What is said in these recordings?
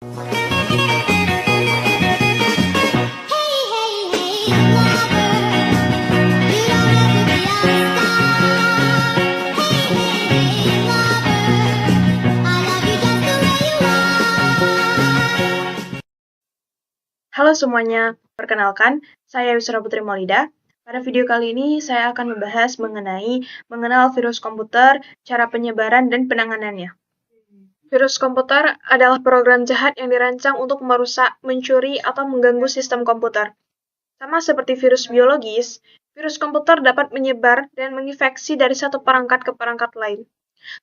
Halo semuanya, perkenalkan, saya Yusra Putri Maulida. Pada video kali ini, saya akan membahas mengenai mengenal virus komputer, cara penyebaran, dan penanganannya. Virus komputer adalah program jahat yang dirancang untuk merusak, mencuri, atau mengganggu sistem komputer. Sama seperti virus biologis, virus komputer dapat menyebar dan menginfeksi dari satu perangkat ke perangkat lain.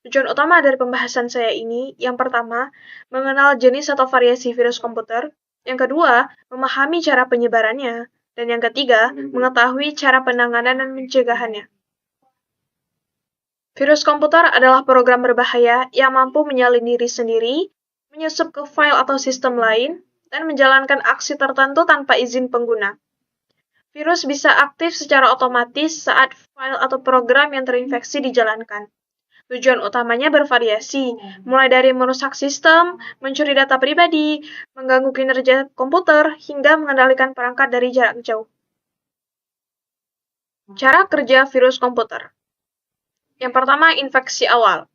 Tujuan utama dari pembahasan saya ini, yang pertama, mengenal jenis atau variasi virus komputer. Yang kedua, memahami cara penyebarannya. Dan yang ketiga, mengetahui cara penanganan dan pencegahannya. Virus komputer adalah program berbahaya yang mampu menyalin diri sendiri, menyusup ke file atau sistem lain, dan menjalankan aksi tertentu tanpa izin pengguna. Virus bisa aktif secara otomatis saat file atau program yang terinfeksi dijalankan. Tujuan utamanya bervariasi, mulai dari merusak sistem, mencuri data pribadi, mengganggu kinerja komputer, hingga mengendalikan perangkat dari jarak jauh. Cara kerja virus komputer. Yang pertama, infeksi awal.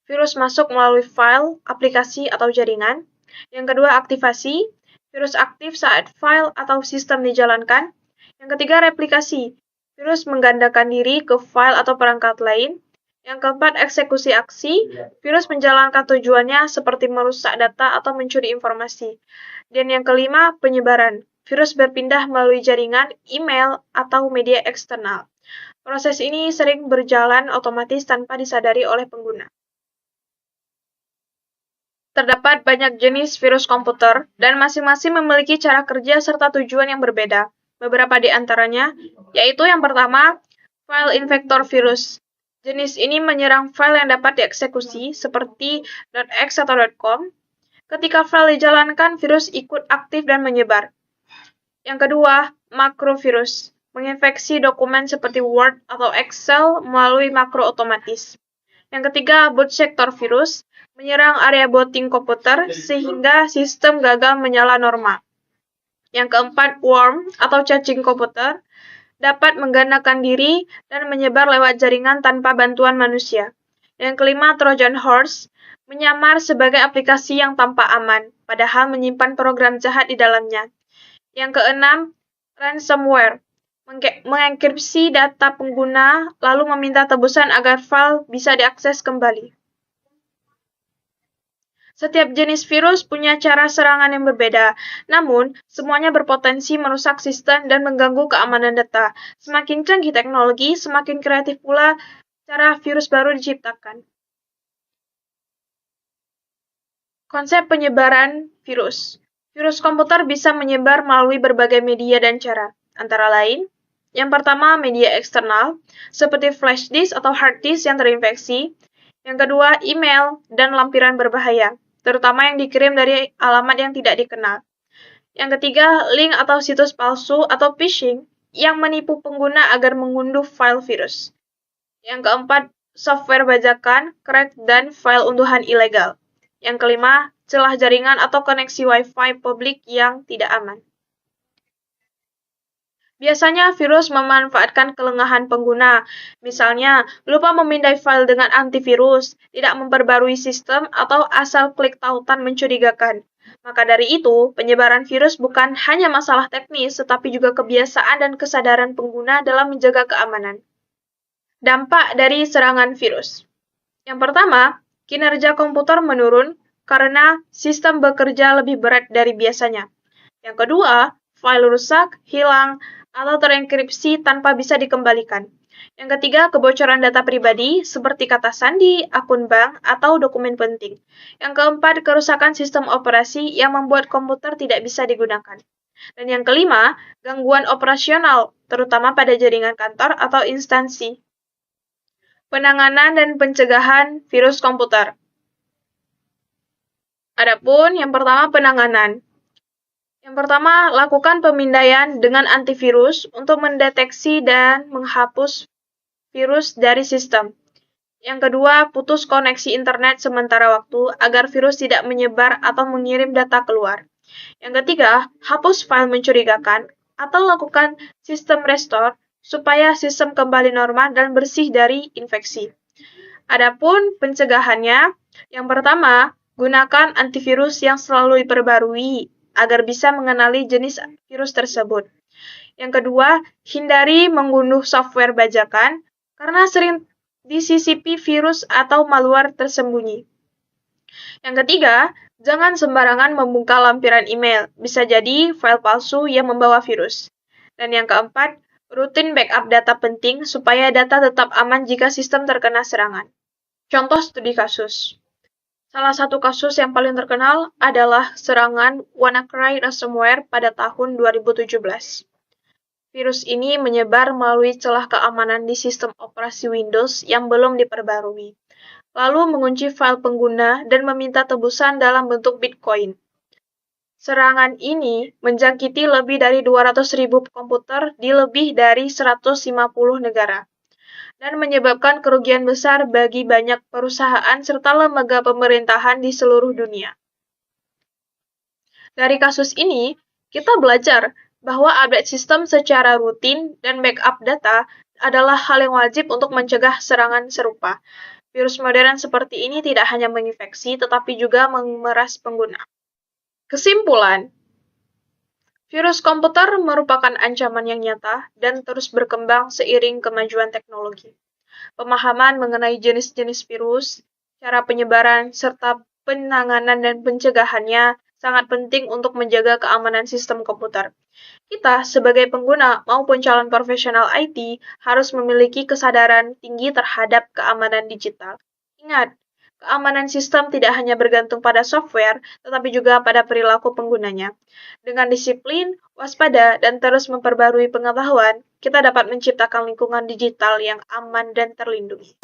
Virus masuk melalui file, aplikasi, atau jaringan. Yang kedua, aktivasi. Virus aktif saat file atau sistem dijalankan. Yang ketiga, replikasi. Virus menggandakan diri ke file atau perangkat lain. Yang keempat, eksekusi aksi. Virus menjalankan tujuannya seperti merusak data atau mencuri informasi. Dan yang kelima, penyebaran. Virus berpindah melalui jaringan, email, atau media eksternal. Proses ini sering berjalan otomatis tanpa disadari oleh pengguna. Terdapat banyak jenis virus komputer, dan masing-masing memiliki cara kerja serta tujuan yang berbeda. Beberapa di antaranya, yaitu yang pertama, file infector virus. Jenis ini menyerang file yang dapat dieksekusi, seperti .x atau .com. Ketika file dijalankan, virus ikut aktif dan menyebar. Yang kedua, makrovirus. Menginfeksi dokumen seperti Word atau Excel melalui makro otomatis. Yang ketiga, boot sector virus. Menyerang area booting komputer sehingga sistem gagal menyala normal. Yang keempat, worm atau cacing komputer. Dapat menggandakan diri dan menyebar lewat jaringan tanpa bantuan manusia. Yang kelima, Trojan Horse, menyamar sebagai aplikasi yang tampak aman, padahal menyimpan program jahat di dalamnya. Yang keenam, ransomware, mengenkripsi data pengguna lalu meminta tebusan agar file bisa diakses kembali. Setiap jenis virus punya cara serangan yang berbeda, namun semuanya berpotensi merusak sistem dan mengganggu keamanan data. Semakin canggih teknologi, semakin kreatif pula cara virus baru diciptakan. Konsep penyebaran virus. Virus komputer bisa menyebar melalui berbagai media dan cara, antara lain, yang pertama, media eksternal, seperti flash disk atau hard disk yang terinfeksi. Yang kedua, email dan lampiran berbahaya, terutama yang dikirim dari alamat yang tidak dikenal. Yang ketiga, link atau situs palsu atau phishing yang menipu pengguna agar mengunduh file virus. Yang keempat, software bajakan, crack, dan file unduhan ilegal. Yang kelima, celah jaringan atau koneksi Wi-Fi publik yang tidak aman. Biasanya virus memanfaatkan kelengahan pengguna, misalnya lupa memindai file dengan antivirus, tidak memperbarui sistem, atau asal klik tautan mencurigakan. Maka dari itu, penyebaran virus bukan hanya masalah teknis, tetapi juga kebiasaan dan kesadaran pengguna dalam menjaga keamanan. Dampak dari serangan virus. Yang pertama, kinerja komputer menurun karena sistem bekerja lebih berat dari biasanya. Yang kedua, file rusak, hilang, atau terenkripsi tanpa bisa dikembalikan. Yang ketiga, kebocoran data pribadi seperti kata sandi, akun bank, atau dokumen penting. Yang keempat, kerusakan sistem operasi yang membuat komputer tidak bisa digunakan. Dan yang kelima, gangguan operasional, terutama pada jaringan kantor atau instansi. Penanganan dan pencegahan virus komputer. Adapun yang pertama, penanganan. Yang pertama, lakukan pemindaian dengan antivirus untuk mendeteksi dan menghapus virus dari sistem. Yang kedua, putus koneksi internet sementara waktu agar virus tidak menyebar atau mengirim data keluar. Yang ketiga, hapus file mencurigakan atau lakukan sistem restore supaya sistem kembali normal dan bersih dari infeksi. Adapun pencegahannya, yang pertama, gunakan antivirus yang selalu diperbarui agar bisa mengenali jenis virus tersebut. Yang kedua, hindari mengunduh software bajakan karena sering disisipi virus atau malware tersembunyi. Yang ketiga, jangan sembarangan membuka lampiran email, bisa jadi file palsu yang membawa virus. Dan yang keempat, rutin backup data penting supaya data tetap aman jika sistem terkena serangan. Contoh studi kasus. Salah satu kasus yang paling terkenal adalah serangan WannaCry ransomware pada tahun 2017. Virus ini menyebar melalui celah keamanan di sistem operasi Windows yang belum diperbarui, lalu mengunci file pengguna dan meminta tebusan dalam bentuk Bitcoin. Serangan ini menjangkiti lebih dari 200.000 komputer di lebih dari 150 negara dan menyebabkan kerugian besar bagi banyak perusahaan serta lembaga pemerintahan di seluruh dunia. Dari kasus ini, kita belajar bahwa update sistem secara rutin dan backup data adalah hal yang wajib untuk mencegah serangan serupa. Virus modern seperti ini tidak hanya menginfeksi, tetapi juga memeras pengguna. Kesimpulan, virus komputer merupakan ancaman yang nyata dan terus berkembang seiring kemajuan teknologi. Pemahaman mengenai jenis-jenis virus, cara penyebaran, serta penanganan dan pencegahannya sangat penting untuk menjaga keamanan sistem komputer. Kita, sebagai pengguna maupun calon profesional IT, harus memiliki kesadaran tinggi terhadap keamanan digital. Ingat, keamanan sistem tidak hanya bergantung pada software, tetapi juga pada perilaku penggunanya. Dengan disiplin, waspada, dan terus memperbarui pengetahuan, kita dapat menciptakan lingkungan digital yang aman dan terlindungi.